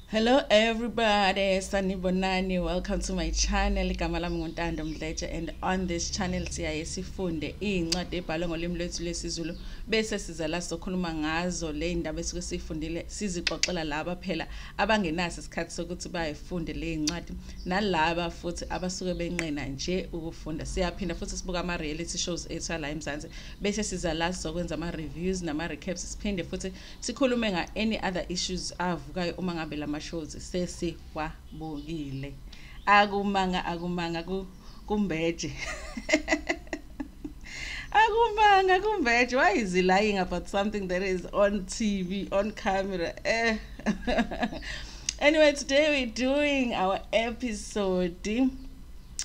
Hello everybody, sanibonani. Welcome to my channel. Igama lami nguNtando Mdletshe, and on this channel siyaye sifunde incwadi ebhalwe ngolimi lwethu lesiZulu bese siza la sokhuluma ngazo le ndaba esuke sifundile, sizixoxela laba phela abangenaso isikhathi sokuthi bayifunde le incwadi nalaba futhi abasuke benqena nje ukufunda. Siyaphinda futhi sibuka ama reality shows ethu la eMzansi bese siza la sokwenza ama reviews nama recaps, siphinde futhi sikhulume nga any other issues avukayo uma ngabe lama shows sesiwabukile. Akumanga kumbeje. Akumanga kumbeje. Why is he lying about something that is on TV, on camera? Anyway, today we're doing our episode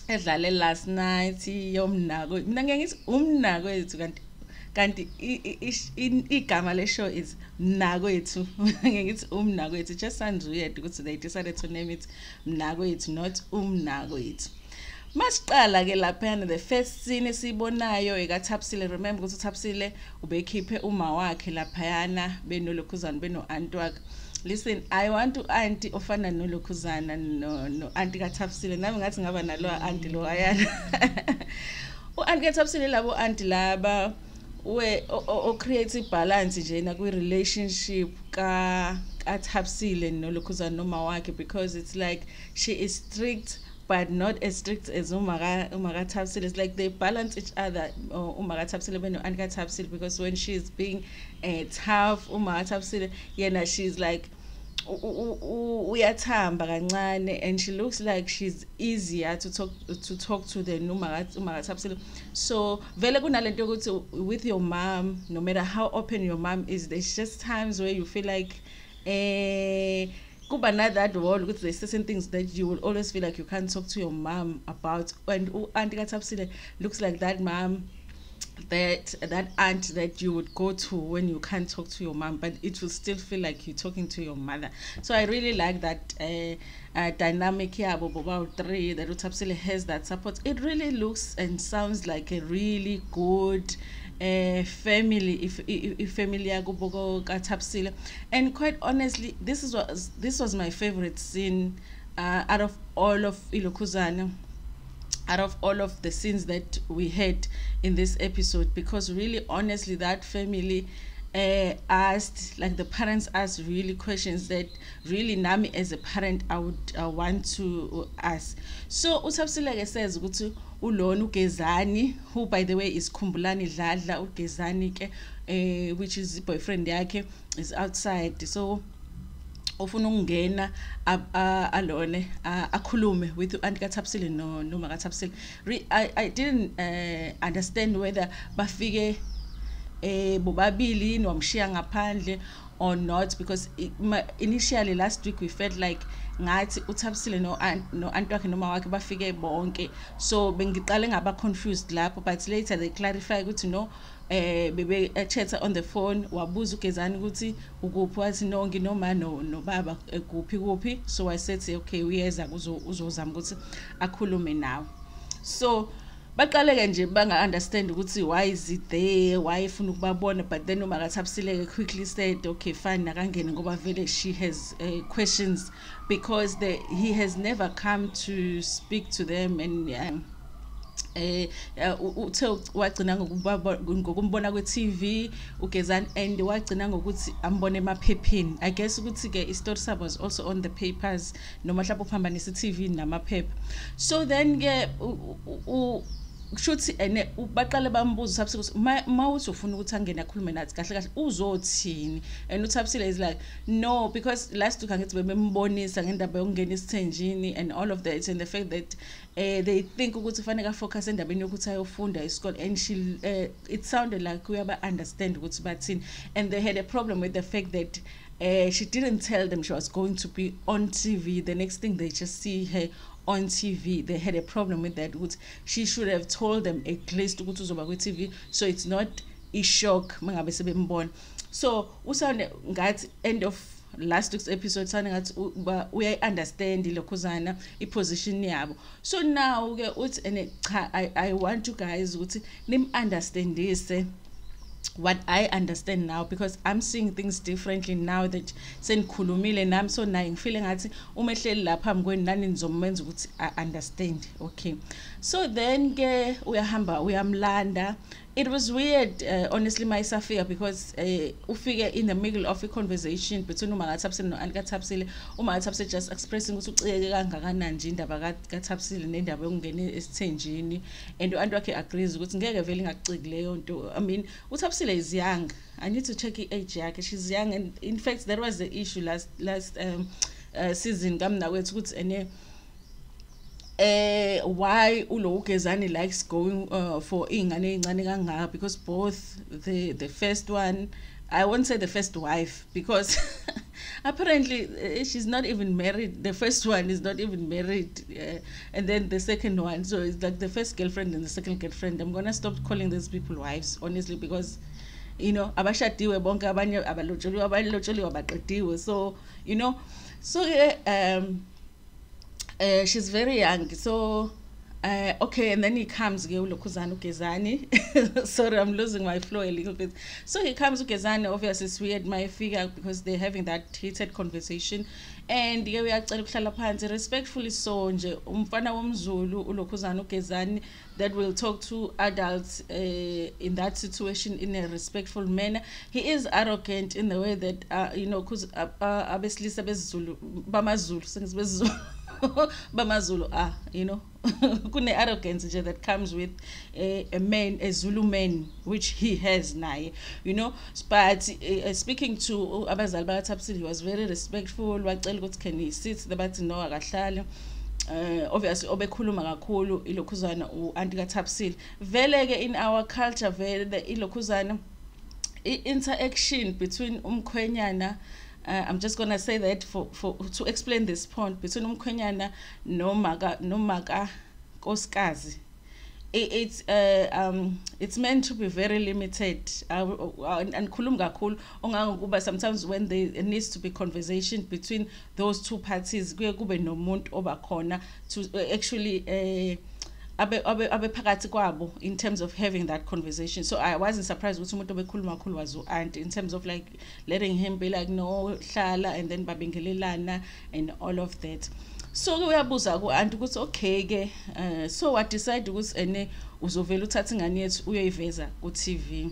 edlale last night yomnako. Mina ngithi umnakwethu kanti igama le show is Umnakwethu. Ngithi Umnakwethu. It just sounds weird because they decided to name it Umnakwethu, not Umnakwethu. Masiqala ke lapha, the first scene esibonayo ekaThapsile. Remember ukuthi uThapsile ubekhiphe uma wakhe laphayana benolokhuzana beno-aunt wakhe. Listen, I want to auntie ofana nolokhuzana no auntie kaThapsile. Nami ngathi ngaba nalo auntie lo ayana. U-auntie kaThapsile labo auntie laba o create balance nje na kwi relationship ka Thapsile nolokhuzana noma wakhe, because it's like she is strict but not as strict as Umaga Thapsile. It's like they balance each other. Umaga Thapsile beno Anka Thapsile, because when she's being tough, Umaga Thapsile yena she's like uyathamba kancane, and she looks like she's easier to talk to than Umaga Thapsile. So vele kunalento ukuthi with your mom, no matter how open your mom is, there's just times where you feel like kuba na that wall, because there's certain things that you will always feel like you can't talk to your mom about. And Auntie Thapsile looks like that mom, that aunt that you would go to when you can't talk to your mom, but it will still feel like you're talking to your mother. So I really like that dynamic here about three, that Thapsile has that support. It really looks and sounds like a really good family, if family Thapsile. And quite honestly, this was my favorite scene out of all of Ilokhuzana, out of all of the scenes that we had in this episode, because really honestly that family asked, like the parents asked really questions that really nami as a parent I would want to ask. So uThapsile says ukuthi ulona uGezani, who by the way is Khumbulani Dladla. uGezani ke which is the boyfriend yakhe, is outside, so ofuna ukungena alone akhulume with Auntie kaThapsile no kaThapsile. I didn't understand whether bafike bobabili nomshiya ngaphandle or not, because initially last week we felt like ngathi uThapsile no aunt wakhe noma wakhe bafike bonke, so bengiqale ngaba confused lapho, but later they clarify ukuthi no bebe chat on the phone, wabuza uGezani ukuthi ukuphi, wathi no nginoma no baba kuphi. So I said okay, uyeza uzozama ukuthi akhulume nawe. So baqaleke nje banga understand ukuthi why is it there, why ifuna ukubabona, but then Umaga Thapsile quickly said okay fine, nakangene ngoba vele she has questions, because he has never come to speak to them, and uthe wagcina ngokumbona kwe-TV uGezani, and wagcina ngokuthi ambone emaphepheni. I guess ukuthi ke i-story sub was also on the papers, noma mhlawumbe uphambanisa i-TV namaphepha. So then ke kushuthi baqale bambuza uThapsile ukuthi mawuthi ufuna ukuthi angene akhulume nathi kahle kahle uzothini, and uThapsile is like no, because last week angithi bembonisa ngendaba yokungena isithenjini and all of that, and the fact that they think ukuthi kufanele focus endabeni yokuthi ayofunda isikole, and she it sounded like uyaba understand ukuthi bathini, and they had a problem with the fact that she didn't tell them she was going to be on TV. The next thing they just see her on TV. They had a problem with that. She should have told them at least ukuthi uzoba kwi-TV, so it's not a shock mangabe sebembona. So usane ngathi end of last week's episode sane ngathi uya understand Ilokhuzana i-position yabo. So now ke uthi I want you guys ukuthi nim understandise what I understand now, because I'm seeing things differently now that sengikhulumile nami, so naye ngifile ngathi uma ehleli lapha phambi kweni nani nizomenza ukuthi I understand. Okay, so then ke uyahamba uyamlanda. It was weird, honestly, my Safia, because ufike in the middle of a conversation between uMakathapsile no Ankatapsile. uMakathapsile just expressing ukuthi ucike kangakanani nje indaba kaThapsile nendaba yokungena esithenjini, and uAntu wakhe agrees ukuthi ngeke vele ngaciki leyo nto. I mean, uThapsile is young. I need to check age yakhe. She's young, and in fact that was the issue last season kaMnakwethu ukuthi ene why ulo Ugezani likes going for ingane encane kangaka, because both the first one, I won't say the first wife, because apparently she's not even married. The first one is not even married, and then the second one, so it's like the first girlfriend and the second girlfriend. I'm gonna stop calling these people wives, honestly, because you know abashadiwe bonke abanye abalotsholiwe abaqediwe, so you know, so she's very young, so okay, and then he comes Ugezani. Sorry, I'm losing my flow a little bit. So he comes Ugezani, obviously it's weird my figure, because they're having that heated conversation, and we are respectfully so nje umfana womZulu ulokhuzana Ugezani that will talk to adults in that situation in a respectful manner. He is arrogant in the way that you know, because abesilisa bezulu bamazulu sengizibezulu bamazulu you know, kune arrogance that comes with a man, a Zulu man, which he has now, you know. But speaking to abazali bakaThapsile, he was very respectful. Wacela ukuthi can he sit there, but no akahlala. Obviously obekhuluma kakhulu ilokhuzana uAnti kaThapsile. Vele ke in our culture vele ilokhuzana interaction between umkhwenyana, I'm just gonna say that for to explain this point, between umkhwenyana no maka koskazi, it's meant to be very limited, and khulum kakhulu ongangokuba sometimes when there needs to be conversation between those two parties kuye kube nomuntu obakhona to actually abe phakathi kwabo in terms of having that conversation. So I wasn't surprised ukuthi umuntu obekhuluma kakhulu was uAnti, in terms of like letting him be like no hlala, and then babingelelana and all of that. So uyabuza kuAnti ukuthi okay ke so what decide ukuthi ene uzovela uthatha ingane yethu uyoyiveza ku TV,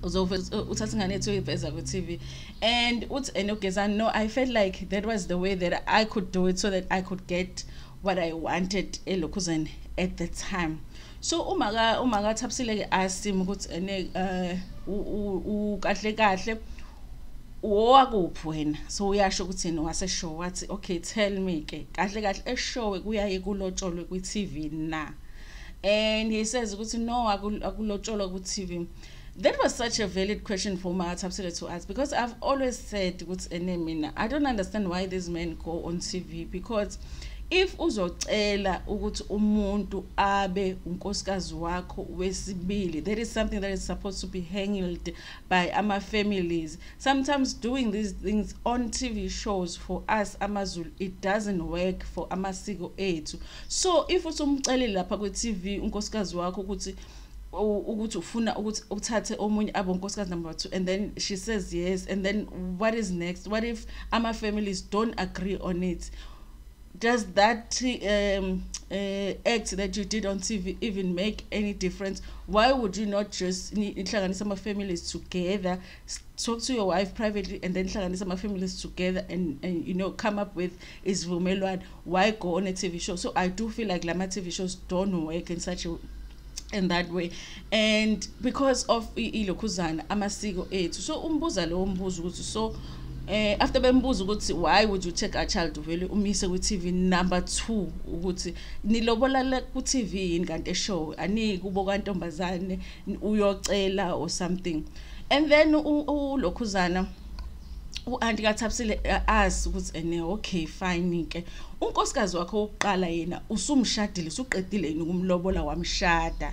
uthatha ingane yethu uyoyiveza ku TV, and uthi ene Ugezani, no, I felt like that was the way that I could do it, so that I could get what I wanted elokhuzana at the time. So uMakathapsile ke asked him ukuthi ene kahle kahle owakuphi wena, so uyasho ukuthi yena waseshow wathi okay tell me ke kahle kahle eshowe kuyaye kulotsholwe ku TV na, and he says ukuthi no akulotsholwa ku TV. That was such a valid question for uMakathapsile to ask, because I've always said ukuthi ene mina I don't understand why these men go on TV, because if uzocela ukuthi umuntu abe unkosikazi wakho wesibili, there is something that is supposed to be handled by ama families. Sometimes doing these things on TV shows for us amaZulu, it doesn't work for amasiko ethu. So if usumcela lapha ku TV unkosikazi wakho ukuthi ufuna ukuthi uthathe omunye abe unkosikazi number 2, and then she says yes, and then what is next? What if ama families don't agree on it? Does that act that you did on TV even make any difference? Why would you not just hlanganisa some families together, talk to your wife privately, and then hlanganisa some families together, and you know, come up with isivumelwano? Why go on a TV show? So I do feel like Lama TV shows don't work in that way, and because of ilokhuzana amasiko ethu. So umbuza lo umbuzo ukuthi so after bembuza ukuthi why would you take a child vele umise ku TV number 2, ukuthi nilobola ku TV yini kanti eshow ani kubo kantombazane uyocela or something. And then ulokhuzana uAnti kaThapsile ask ukuthi ene okay fine ke unkosikazi wakho oqala yena usumshadile usuqedile yini kumlobola wamshada,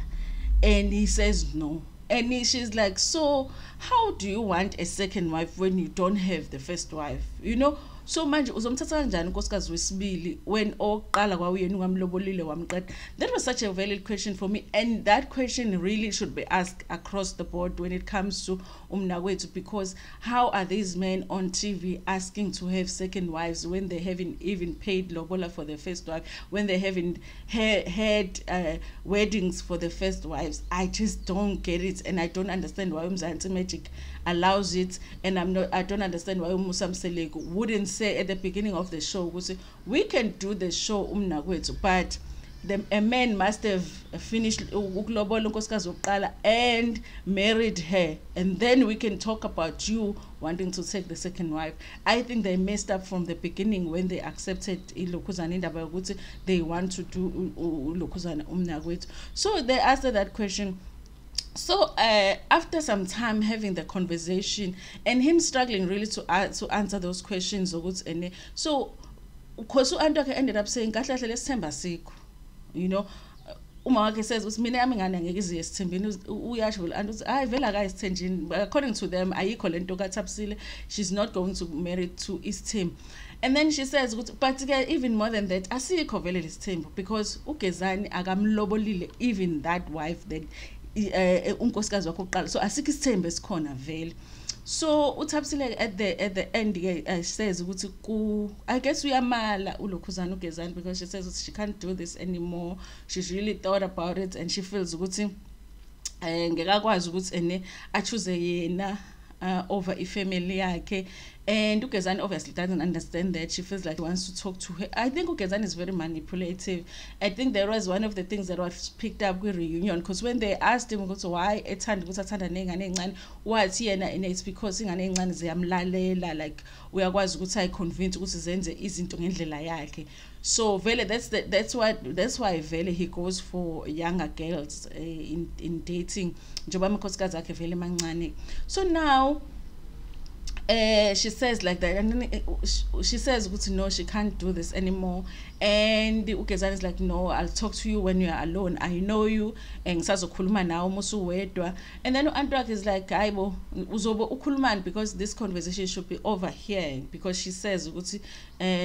and he says no. And she's like, so how do you want a second wife when you don't have the first wife? You know, so manje uzomthatha kanjani unkosikazi wesibili when oqala kwawuyena ungamlobolile wamqeda? That was such a valid question for me, and that question really should be asked across the board when it comes to Umnakwethu, because how are these men on TV asking to have second wives when they haven't even paid lobola for their first wife, when they haven't had weddings for the first wives? I just don't get it, and I don't understand why Umzansi Magic allows it, and I don't understand why Musa Mseleko wouldn't say at the beginning of the show, we can do the show Umnakwethu, but a man must have finished ukulobola unkosikazi wokuqala and married her, and then we can talk about you wanting to take the second wife. I think they messed up from the beginning when they accepted ilokhuzana indaba yokuthi they want to do ulokhuzana Umnakwethu. So they asked her that question. So after some time having the conversation and him struggling really to answer those questions, so because Antoke ended up saying, kahle kahle lesithemba sikho, you know. Uma wakhe says uthi mina yami ngane angeke ize esithembeni, uyasho vele anti uthi hayi vele akayisithenjini. According to them, ayikho lento kaThapsile, she's not going to marry to Isithembu. And then she says, but even more than that, asikho vele lesithembu, because uGezani akamlobolile even that wife that unkosikazi wakhe oqala, so asikho isithembu esikhona vele. So uThapsile at the end says ukuthi I guess uyamala ulokhuzana uGezani, because she says she can't do this anymore. She's really thought about it and she feels ukuthi ngekakwazi ukuthi ene achoose yena over ifamily yakhe. And uGezani obviously doesn't understand that. She feels like he wants to talk to her. I think uGezani is very manipulative. I think there was one of the things that was picked up with reunion, because when they asked him why ethanda ukuthi athanda nengane encane, wathi yena, and it's because ingane encane ziyamlalela, like uyakwazi ukuthi ayiconvince ukuthi zenze izinto ngendlela yakhe. So vele that's why vele he goes for younger girls in dating, njengoba amakhosikazi akhe vele mancane. So now she says like that, and then she says no, she can't do this anymore. And uGezani is like, no, I'll talk to you when you're alone. I know you, and ngisazokhuluma nawe musu wedwa. And then Andrak is like, hayibo uzobe ukhulumani, because this conversation should be over here, because she says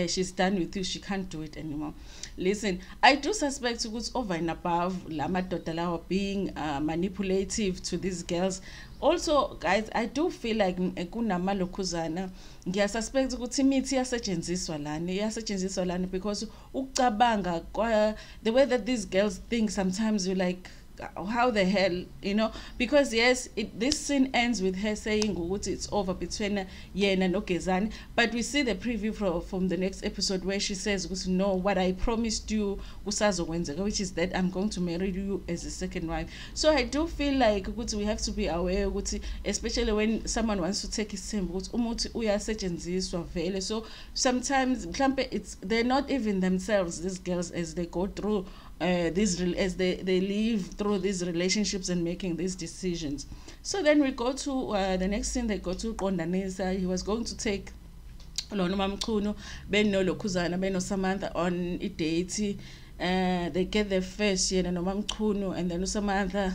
she's done with you, she can't do it anymore. Listen, I do suspect over and above la madoda lawa being manipulative to these girls. Also, guys, I do feel like kunamalokhuzana ngiyasuspect ukuthi imithi iyasetshenziswa lana, because ucabanga the way that these girls think, sometimes you're like, how the hell, you know? Because yes, this scene ends with her saying it's over between yena and Gezani, but we see the preview from the next episode where she says, no, what I promised you which is that I'm going to marry you as a second wife. So I do feel like we have to be aware, especially when someone wants to take his symbol, so sometimes they're not even themselves, these girls, as they go through as they live through these relationships and making these decisions. So then we go to the next scene. They go to Kondanisa. He was going to take Nomamchunu, Lokhuzana, Beno Samantha on a date. They get there first, Nomamchunu, and then Samantha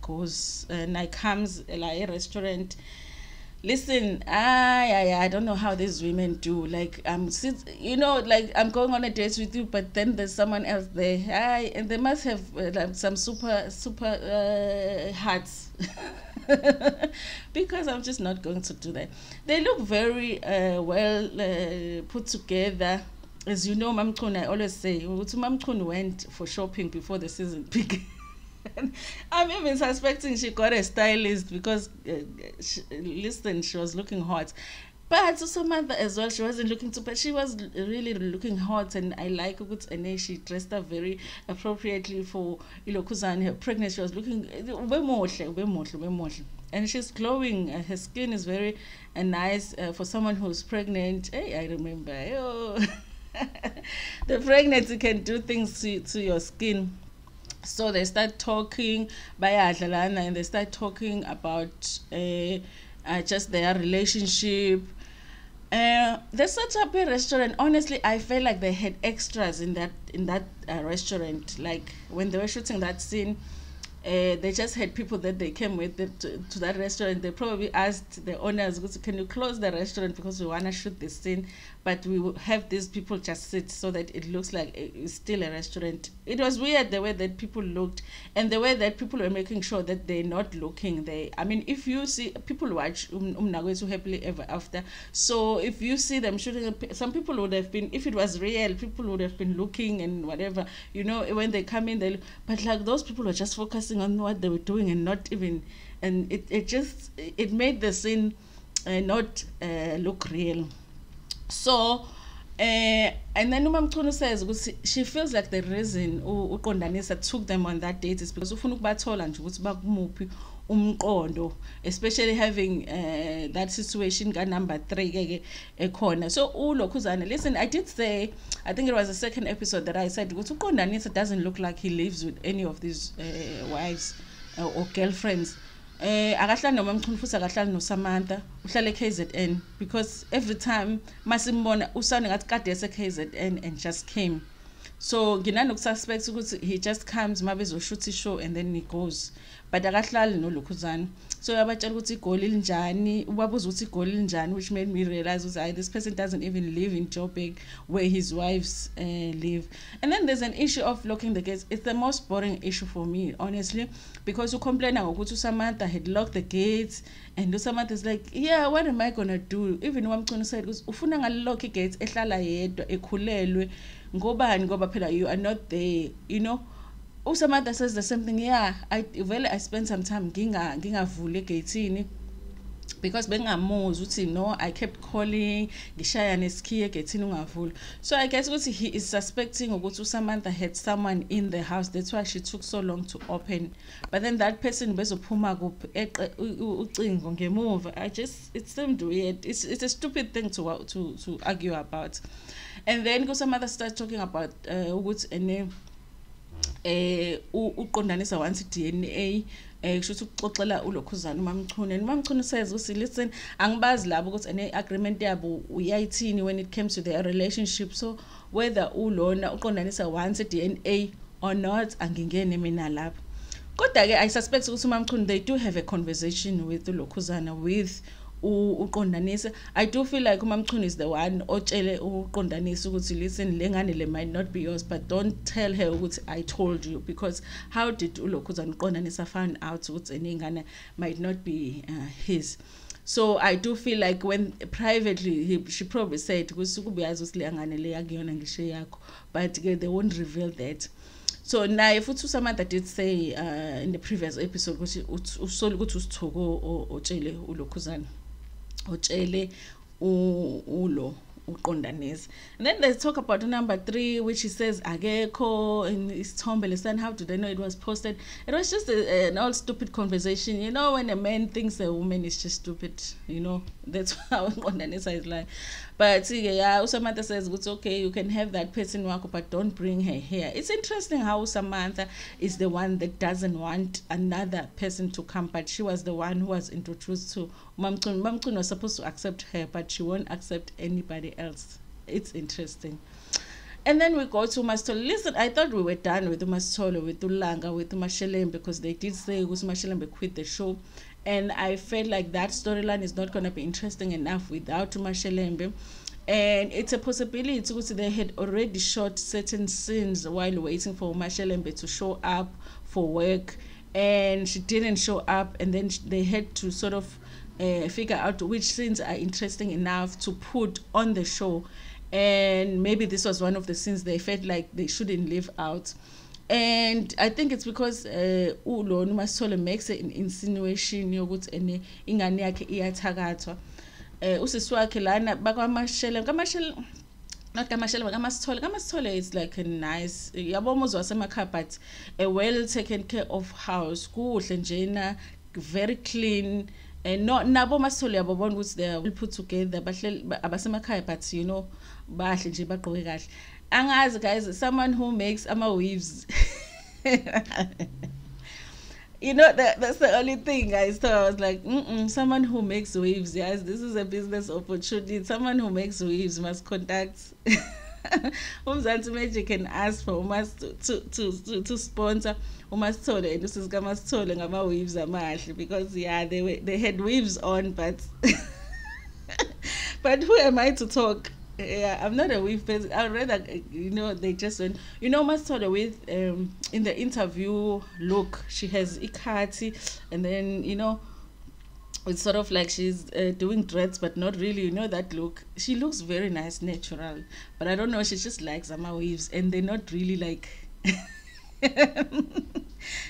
goes and comes like a restaurant. Listen, I don't know how these women do. Like, I'm going on a date with you, but then there's someone else there. And they must have like some super hearts. Because I'm just not going to do that. They look very well put together. As you know, Mamchunu, I always say, Mamchunu went for shopping before the season began. I'm even suspecting she got a stylist, because she was looking hot. But Samantha as well, she wasn't looking too bad. She was really looking hot, and I like it. And she dressed up very appropriately for Ilokhuzana. Her pregnancy, she was looking and she's glowing. Her skin is very nice for someone who's pregnant. Hey, I remember. The pregnancy can do things to your skin. So they start talking and they start talking about just their relationship. They set up a restaurant. Honestly, I felt like they had extras in that restaurant. Like when they were shooting that scene, they just had people that they came with to that restaurant. They probably asked the owners, can you close the restaurant because we want to shoot this scene, but we will have these people just sit so that it looks like it's still a restaurant. It was weird the way that people looked and the way that people were making sure that they're not looking. I mean, if you see people watch Umnakwethu Happily Ever After, so if you see them shooting, some people would have been, if it was real, people would have been looking and whatever, when they come in, but like those people were just focusing on what they were doing and not even, and it made the scene not look real. So and then uMamchunu says she feels like the reason uqondanisa took them on that date is because ufuna ukubathola nje ukuthi bakumuphi umqondo, especially having that situation ka number 3 ke ekhona. So uLokhuzana, listen, I did say, I think it was the second episode that I said ukuthi uqondanisa doesn't look like he lives with any of these wives or girlfriends. Akahlali noMamchunu futhi akahlali noSamantha, uhlala eKZN, because every time masimbona usane ngathi kade ese KZN and just came. So nginanokususpect ukuthi he just comes mabezoshoot show and then he goes, but akahlali noLokhuzana. So yabatshela ukuthi igoli linjani, ubabuza ukuthi igoli linjani, which made me realize ukuthi this person doesn't even live in Joburg where his wives live. And then there's an issue of locking the gates. It's the most boring issue for me, honestly, because you complain ngokuthi uSamantha had locked the gates and uSamantha is like, yeah, what am I gonna do? Even uMamchunu said ufuna ngalock igates ehlala yedwa ekhulelwe ngobani ngoba phela you are not there, uSamantha says the same thing. Yeah, I spent some time ngingavuli egatini because bengamuzi uthi no, I kept calling ngishaya nesikhiye egatini ungavuli. So I guess ukuthi he is suspecting ukuthi uSamantha had someone in the house, that's why she took so long to open. But then that person bezophuma kuphi ucingo ngemuva. It seemed weird. It's a stupid thing to argue about. And then Samantha starts talking about ukuthi uqondanisa once DNA kusho ukuxoxela uLokhuzana uMamchunu, and uMamchunu says ukuthi listen, angibazi labo ukuthi ane agreement yabo uyayithini when it comes to their relationship, so whether ulona uqondanisa once DNA or not angingene mina lapho. Kodwa ke I suspect ukuthi uMamchunu, they do have a conversation with uLokhuzana with uqondanisa. I do feel like uMamchunu is the one otshele uqondanisa ukuthi listen, lengane le might not be yours, but don't tell her ukuthi I told you, because how did uLokhuzana uqondanisa find out ukuthi lengane might not be his? So I do feel like when privately she probably said ukuthi kubuyazi ukuthi lengane le yakuyona ngisho yakho, but they won't reveal that. So now if uSamantha did say in the previous episode ukuthi usole ukuthi usithoko otshele uLokhuzana otshele ulo uqondanisa. And then they talk about number 3, which he says akekho in isithombe lesana. How do they know it was posted? It was just an old stupid conversation, when a man thinks a woman is just stupid, that's how uqondanisa is like. But uSamantha says it's okay, you can have that person wako, but don't bring her here. It's interesting how uSamantha is the one that doesn't want another person to come, but she was the one who was introduced to Mamchunu. Mamchunu was supposed to accept her, but she won't accept anybody else. It's interesting. And then we go to uMasithole. Listen, I thought we were done with uMasithole, with uLanga, with uMashelembe, because they did say uMashelembe quit the show. And I felt like that storyline is not going to be interesting enough without uMashelembe. And it's a possibility because they had already shot certain scenes while waiting for uMashelembe to show up for work. And she didn't show up. And then they had to sort of figure out which scenes are interesting enough to put on the show. And maybe this was one of the scenes they felt like they shouldn't leave out. And I think it's because uMasithole makes an insinuation yokuthi ingane yakhe iyathakathwa. Usisi wakhe lana bakwaMashelembe, not kaMasithole is like a nice, yabo umuzi wasemakhaya, but a well taken care of house, kuhle njena, very clean. And not nabo Masithole yabona ukuthi they are well put together, bahle abasemakhaya, but bahle nje bagqoke kahle. Angazi guys, someone who makes weaves. That's the only thing, guys. So I was like, someone who makes weaves, yes, this is a business opportunity. Someone who makes weaves must contact Umzansi Magic can ask for umas to sponsor uMasithole and usisika Masithole ngama weaves amahle, because yeah, they had weaves on, but but who am I to talk? Yeah, I'm not a weave person. I'd rather, they just went, Masithole with in the interview, look, she has ikati, and then it's sort of like she's doing dreads, but not really. That look. She looks very nice, natural. But I don't know. She just likes Zama weaves, and they're not really like.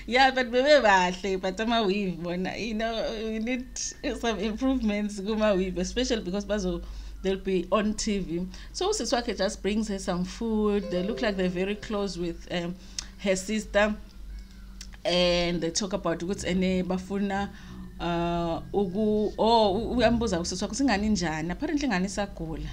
Yeah, but but Zama weave, we need some improvements. Guma weave, especially because they'll be on TV. So Siswake just brings her some food. They look like they're very close with her sister, and they talk about what's ene bafuna. Uyambuza usisi wakho singane njani, apparently ingane isagula.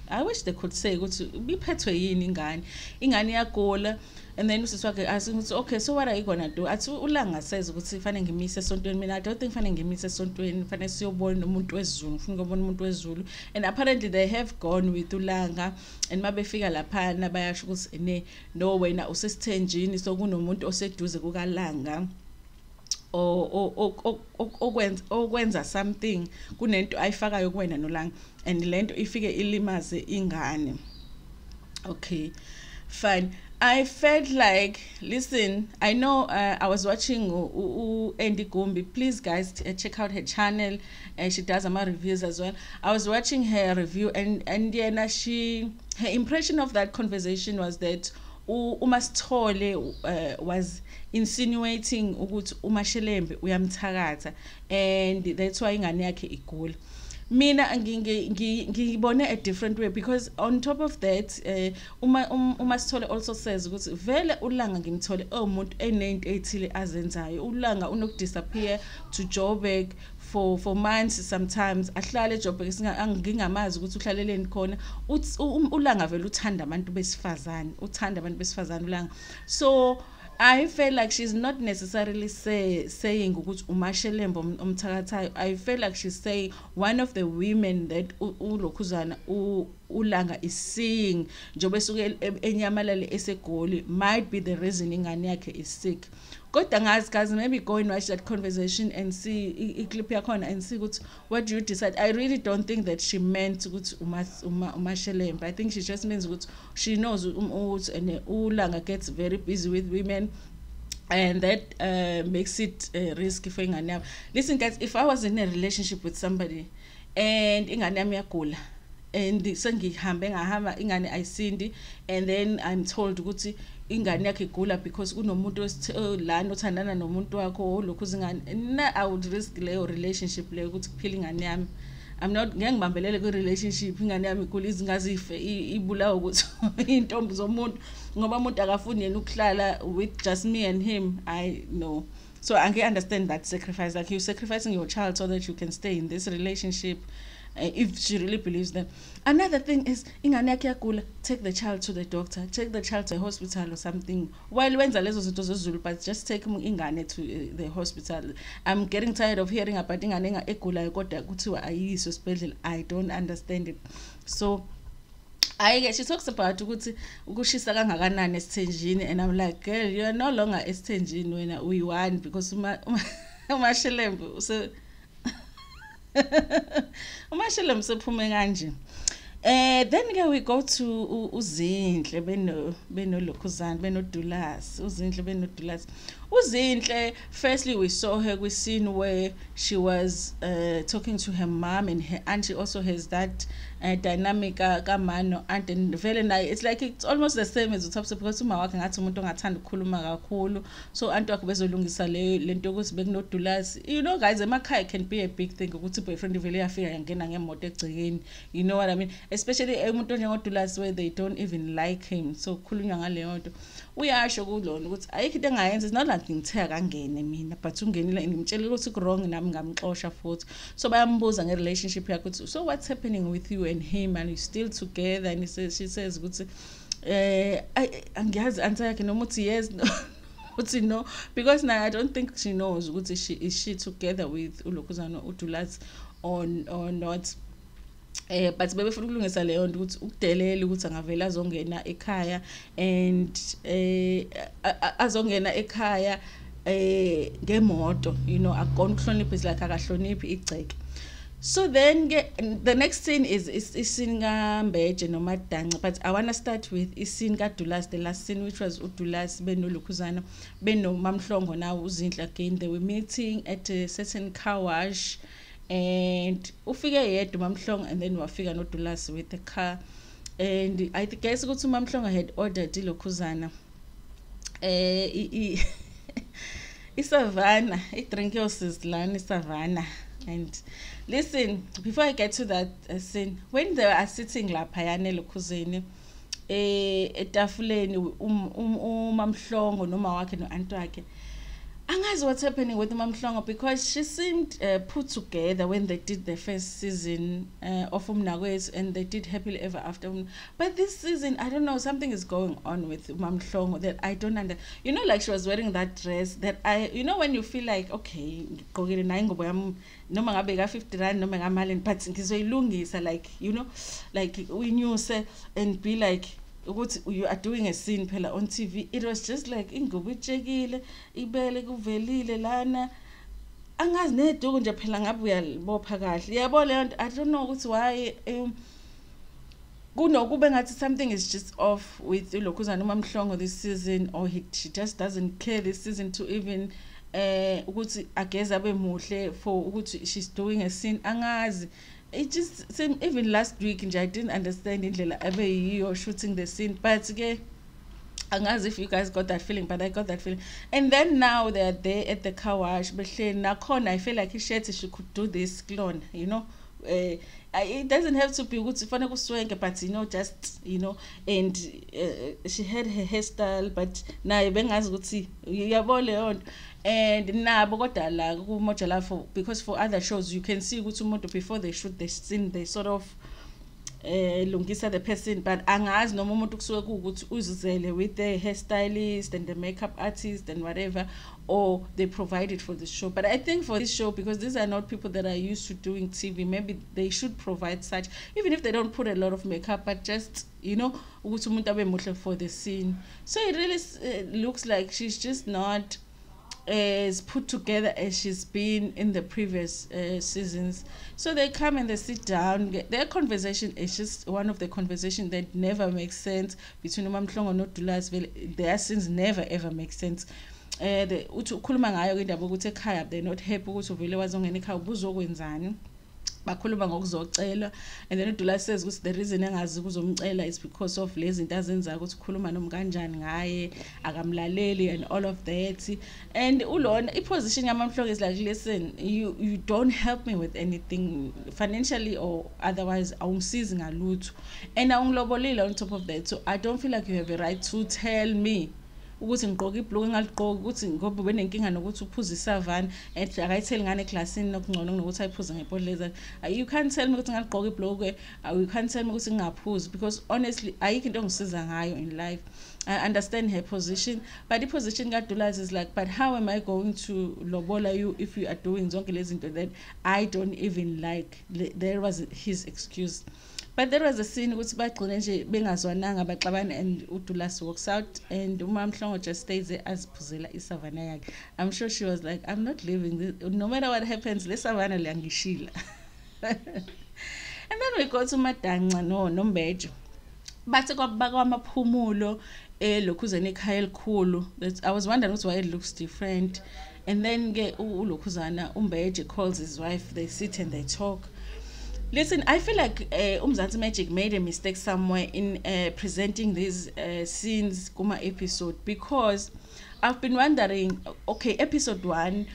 I wish they could say ukuthi biphethwe yini ingane iyagula, and then usisi wakhe asking ukuthi okay, so what are you gonna do? Athi ulanga says ukuthi fanele ngimise esontweni. Mina I don't think fanele ngimise esontweni, fanele siyobona umuntu wesiZulu, ngifuna ukubona umuntu wesiZulu. And apparently they have gone with ulanga, and mabefika laphana bayasho ukuthi no, wena usesithenjini, so kunomuntu oseduze kukalanga okwenza something kunento ayifakayo kuwena nolanga, and lento ifike ilimaze ingane. Okay, fine. I felt like, listen, I know I was watching Andy Gumbi. Please guys, check out her channel. She does my reviews as well. I was watching her review, and her impression of that conversation was that uMasithole was insinuating ukuthi uMashelembe uyamthakatha, and that's why ingane yakhe igula. Mina ngibone a different way, because on top of that uMasithole also says ukuthi vele ulanga ngimthole umuntu enento ethile azenzayo. Ulanga unokudisappear to Joburg for months, sometimes ahlale eJoburg ngingamazi ukuthi uhlaleleni khona. Ulanga vele uthanda abantu besifazane, ulanga. So I feel like she's not necessarily saying ukuthi uMashelembe umthakathayo. I feel like she's saying one of the women that uLokhuzana ulanga is seeing njobe suke enyamalale esegoli might be the reason ingane yakhe is sick. Kodwa ngazi guys, maybe go and watch that conversation and see iclip yakhona and see what do you decide. I really don't think that she meant ukuthi uMashelembe. I think she just means ukuthi she knows and ulanga gets very busy with women, and that makes it risky for ingane yami. Listen guys, if I was in a relationship with somebody and ingane yami yagula, and sengihambe ngahamba ingane ayisindi, and then I'm told ukuthi ingane yakhe igula because kunomuntu lana othandana nomuntu wakho lokhu zingane, I would risk leyo relationship leyo ukuthi kuphila ingane yami. I'm not ngiyangibambelele ku relationship ingane yami igula izingazife ibulawa ukuthi intombi zomuntu ngoba umuntu akafuni yena ukuhlala with just me and him. I know. So I can understand that sacrifice, like you're sacrificing your child so that you can stay in this relationship. If she really believes them. Another thing is, ingane yakhe yagula, take the child to the doctor, take the child to the hospital or something. While wenza lezo zinto zezulu, but just take ingane to the hospital. I'm getting tired of hearing about ingane egula kodwa kuthiwa ayisho esibhedlela. I don't understand it. So she talks about ukuthi ukushisa kangakanani esithenjini, and I'm like, girl, you are no longer esithenjini wena uyi-one, because uMashelembe so uMashelembe sephume kanje. Then we go to Uzinhle benoLokhuzana benodulasi. Uzinhle benodulasi. Uzinhle, firstly we saw her with scene where she was talking to her mom, and her auntie also has that dynamic kamano aunt, and vele naye it's like it's almost the same as utopse, because uma wakhe ngathi umuntu ongathanda ukukhuluma kakhulu, so aunt wakhe bezolungisa lento ukuthi bekunodulasi. Guys, emakhaya can be a big thing ukuthi boyfriend vele yafika yangena ngemoto egcekeni. You know what I mean? Especially umuntu onjengodulasi where they don't even like him. So khulunywa ngaleyo nto. Uyasho kulona ukuthi ayikho into engayenza. It's not like ngitheka kangene mina, but ungenile ngimtshela ukuthi ku-wrong nami ngamxosha futhi. So bayambuza nge-relationship yakhe ukuthi so what's happening with you and him, and you still together? And she says ukuthi angiyazi answer yakhe noma uthi yes no, because now I don't think she knows ukuthi is she together with uLokhuzana uDulasi or not. but bebefuna ukulungisa leyo nto ukuthi ukudelela ukuthi angavela azongena ekhaya and azongena ekhaya ngemoto, you know, akona ukuhlonipha is like akahloniphi igceke. So then the next scene is scene kaMbeje noMadanca, but I want to start with scene kaDulas, the last scene, which was uDulas benolukhuzana benoMamhlongo now uZindla again. They were meeting at a certain car wash and ufike yedwa uMamhlongo and then wafika noDulas with the car, and I guess ukuthi uMamhlongo had ordered ilokhuzana isavana idrink yosizilana isavana. And listen, before I get to that scene, when they are sitting laphayana elokhuzeni etafuleni uMamhlongo noma wakhe no-aunt wakhe, angazi what's happening with Umamhlongo, because she seemed put together when they did the first season of Umnakwethu and they did Happily Ever After. But this season, I don't know, something is going on with Umamhlongo that I don't understand. You know, like she was wearing that dress that you know, when you feel like, okay, noma ngabe ka 50 rand noma ngamalini, but ngizoyilungisa, like, you know, like we knew say and be like, you are doing a scene phela on TV. It was just like ingubo ijekile ibele kuvelile lana angazi neduku nje phela ngabe uyalibopha kahle yabo le nto. I don't know ukuthi why kunokube ngathi something is just off with ulokhuzana uMamhlongo this season, or she just doesn't care this season to even ukuthi ageza abe muhle for ukuthi she's doing a scene. Angazi, it just seemed, even last week I didn't understand indlela abeyiyo shooting the scene, but again, angazi if you guys got that feeling, but I got that feeling. And then now they're there at the car wash, but nakhona I feel like she could do this clone, you know. It doesn't have to be ukuthi fana kuswenke, but you know, just, you know, and she had her hairstyle, but naye bengazi ukuthi uyabona leyo. And nabo kodwa la kumoja la, for because for other shows you can see ukuthi umuntu before they shoot the scene they sort of lungisa the person, but angazi noma umuntu kusuke ukuthi uzizele with the hairstylist and the makeup artist and whatever, or they provide it for the show. But I think for this show, because these are not people that are used to doing TV, maybe they should provide such, even if they don't put a lot of makeup, but just, you know, ukuthi umuntu abe muhle for the scene. So it really looks like she's just not as put together as she's been in the previous seasons. So they come and they sit down. Their conversation is just one of the conversations that never makes sense between Umamhlongo and Dulas. Their scenes never ever make sense. Ukhuluma ngayo indaba ukuthi ekhaya they're not happy ukuthi uvele wazongena ekhaya ubuzokwenzani, bakhuluma ngokuzocela, and then uDulas says ukuthi the reason engazi ukuzomcela is because of lezi zinto azenza ukuthi ukhuluma nomu kanjani ngaye akamlaleli and all of that. And ulona iposition yaMamhlongo is like, listen, you don't help me with anything financially or otherwise, awungisizi ngalutho, and awungilobolile on top of that. So I don't feel like you have a right to tell me ukuthi ngigqoke ibhloko engaligqoki, ukuthi ngoba benenkinga nokuthi uphuza isavana and akayitheli ngane eclassini nokungcono kunokuthi ayiphuze ngepodleza. You can't tell me ukuthi ngaligqoka ibhloko, you can't tell me ukuthi ngingaphuzi, because honestly ayikho into engisiza ngayo in life. I understand her position, but the position kaDulas is like, but how am I going to lobola you if you are doing zonke lezi zinto that I don't even like? There was his excuse. But there was a scene ukuthi bagcine nje bengazwananga baxabana, and uDulas walks out and uMamhlongo just stays there aziphuzela isavana yakhe. I'm sure she was like, I'm not leaving this, no matter what happens, le savana liyangishila. And then we go to Madanca noMbeje. Bathi kwamaphumulo lokhuzana ekhaya elikhulu. I was wondering why it looks different. And then ulokhuzana uMbeje calls his wife, they sit and they talk. Listen, I feel like Umzansi Magic made a mistake somewhere in presenting these scenes kuma episode, because I've been wondering, okay, episode 1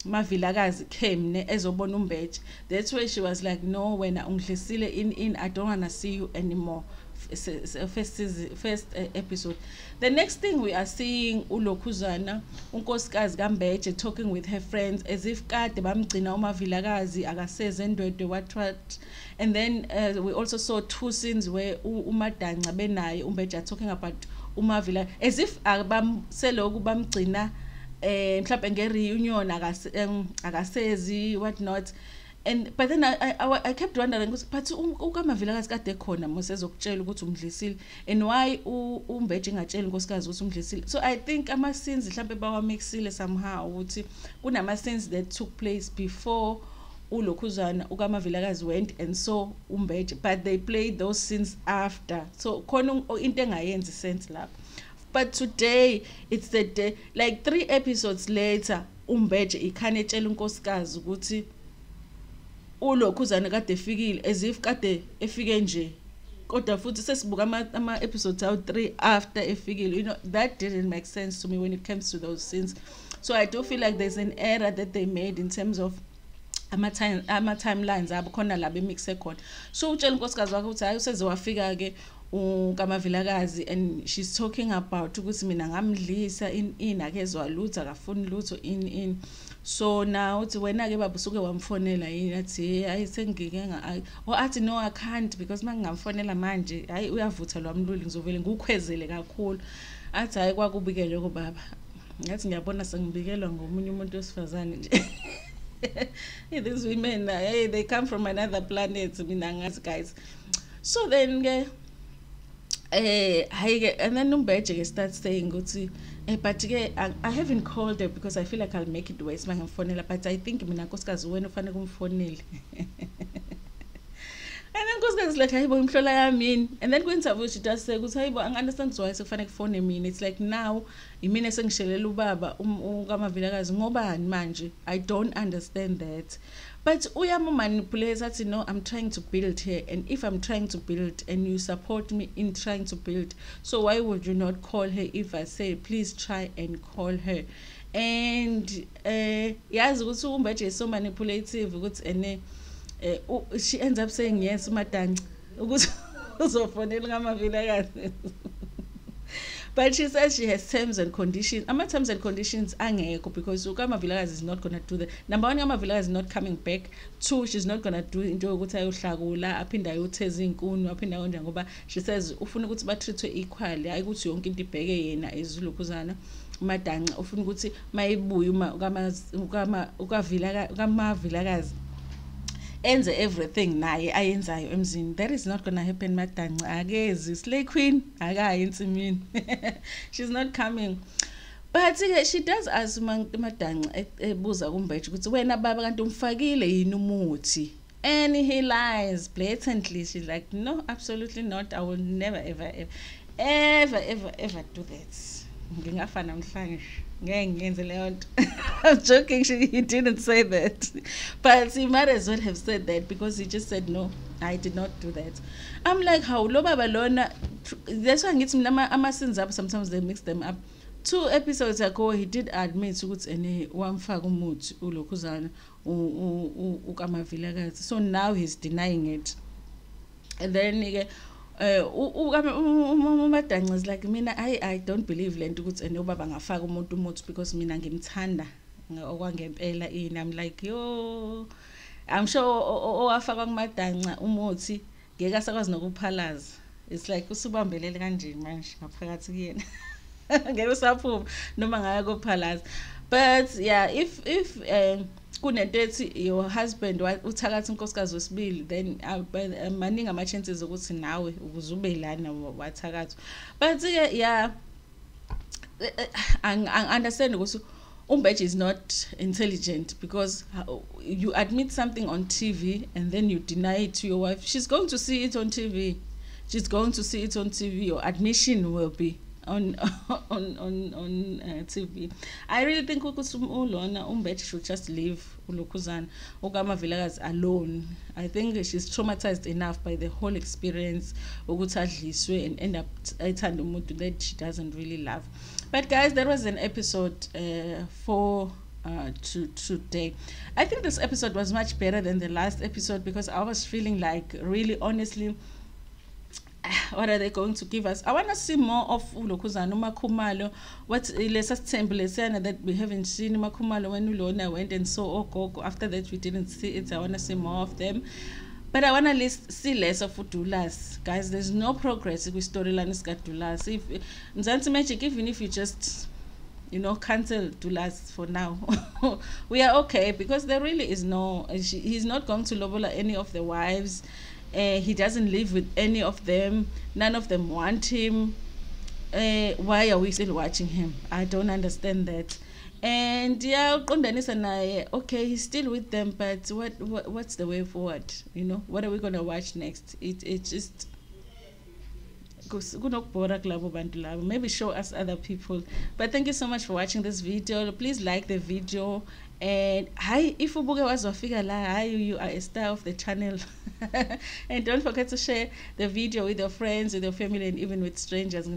Mavilakazi came ezobona uMbeje. That's why she was like, no, when ungihlisile in I don't want to see you anymore. First episode. The next thing we are seeing ulokhuzana unkosikazi kaMbeje talking with her friends as if kade bamgcina uMavilakazi akaseze endwedwe what. And then we also saw 2 scenes where uMadanca benaye uMbeje talking about uMavila as if seloku bamgcina mhlawumbe nge-reunion akasezi what not. And but then I kept wondering ukuthi but uKamavilakazi kade khona mose ezokutshela ukuthi umdlisile and why uMbeje engatshela inkosikazi ukuthi umdlisile. So I think ama scenes mhlambe bawamixile somehow ukuthi kunama scenes that took place before ulokhuzana uKamavilakazi went and saw uMbeje, but they played those scenes after. So khona into engayenzi sense lapho. But today it's the day, like 3 episodes later uMbeje ikhane etshela unkosikazi ukuthi ulokhuzana kade efikile as if kade efike nje, kodwa futhi sesibuka ama episodes awu 3 after efikile. You know, that didn't make sense to me when it comes to those scenes. So I do feel like there's an error that they made in terms of ama timelines abo khona la bemixe khona. So utshela unkosikazi wakhe ukuthi hayi useze wafika ke uKamavilakazi, and she's talking about ukuthi mina ngamdlisa in akezwa lutho akafuni lutho in. So now uthi wena ke baba usuke wamfonela yini, athi hayi sengike athi no I can't because mangingamfonela manje hayi uyavutha lwamluli ngizovele ngukhwezele kakhulu. Athi hayi kwakubikele ko baba, ngathi ngiyabona sengibikelwa ngomunye umuntu wesifazane nje. These women hey, they come from another planet, mina ngazi guys. So then and then uMbeje ke start saying ukuthi but ke I haven't called her because I feel like I'll make it worse mangifonela, but I think mina nkosikazi wena ufanele kumfonele. And then nkosikazi like hayibo imhlola yami, and then kwi-interview she does say ukuthi hayibo angi-understand why sekufanele kufone mina. It's like now imina sengishelela ubaba uKamavilakazi ngobani manje, I don't understand that. But uyama manipulate athi no I'm trying to build here, and if I'm trying to build and you support me in trying to build, so why would you not call her if I say please try and call her? And yazi ukuthi uMbeje is so manipulative ukuthi ene she ends up saying yes uMadanci ukuthi uzofonela uKamavilakazi. But she says she has terms and conditions. Ama terms and conditions angekho because uKamavilakazi is not going to do that. Number 1, uKamavilakazi is not coming back. 2, she's not going to do into yokuthi ayohlakula aphinda ayotheza inkuni aphinda konje ngoba she says ufuna ukuthi ba treatwe equally, hayi ukuthi yonke into ibheke yena ezilokhuzana uMadanci. Ufuna ukuthi mayibuye uKamavilakazi enze everything naye ayenzayo emzini. That is not gonna happen Madanci. Akezi Slay Queen akayi insimini. She's not coming. But she does ask Madanci ebuza kuMbeje ukuthi wena baba kanti umfakile yini umuthi, and he lies blatantly. She's like no, absolutely not, I will never ever do that. Ngingafana namhlanje ngeke ngenze leyo nto. I'm joking, he didn't say that, but he might as well have said that because he just said no, I did not do that. I'm like how lo baba lona. That's why ngithi mina ama sins up sometimes they mix them up. 2 episodes ago he did admit ukuthi ene wamfaka umuthi ulokhuzana uKamavilakazi. So now he's denying it, and then uMadanci is like mina I don't believe lento ukuthi ene ubaba ngafaka umuntu umuthi because mina ngimthanda okwangempela ini. I'm like yo, I'm sure owafaka kuMadanci umuthi ngeke asakwazi nokuphalaza. It's like usubambelele kanjeni manje ngaphakathi kuyena. Ngeke usaphuma noma ngaya kophalaza. But yeah, if kunento ethi your husband uthakathi unkosikazi wesibili, then maningi ama chances ukuthi nawe ukuzube lana wathakathi. But yeah, I understand ukuthi uMbeje is not intelligent because you admit something on TV and then you deny it to your wife. She's going to see it on TV. She's going to see it on TV. Your admission will be on TV. I really think uMbeje should just leave ulokhuzana uKamavilakazi alone. I think she's traumatized enough by the whole experience ukuthi adliswe and end up ethanda umuntu that she doesn't really love. But guys, there was an episode for today. I think this episode was much better than the last episode because I was feeling like really honestly, what are they going to give us? I want to see more of ulokhuzana uMakhumalo. What lesa sithembu lesana that we haven't seen uMakhumalo when uLona went and saw Ogogo. After that we didn't see it. I want to see more of them. But I want to see less of Dulas. Guys, there's no progress with storyline is got Dulas. If Mzansi Magic, even if you just cancel to us for now. We are okay because there really is he's not going to lobola any of the wives. He doesn't live with any of them. None of them want him. Why are we still watching him? I don't understand that. And yeah, okay, he's still with them, but what's the way forward? What are we gonna watch next? It just maybe show us other people. But thank you so much for watching this video. Please like the video, and hi, if you are a star of the channel. And don't forget to share the video with your friends, with your family, and even with strangers.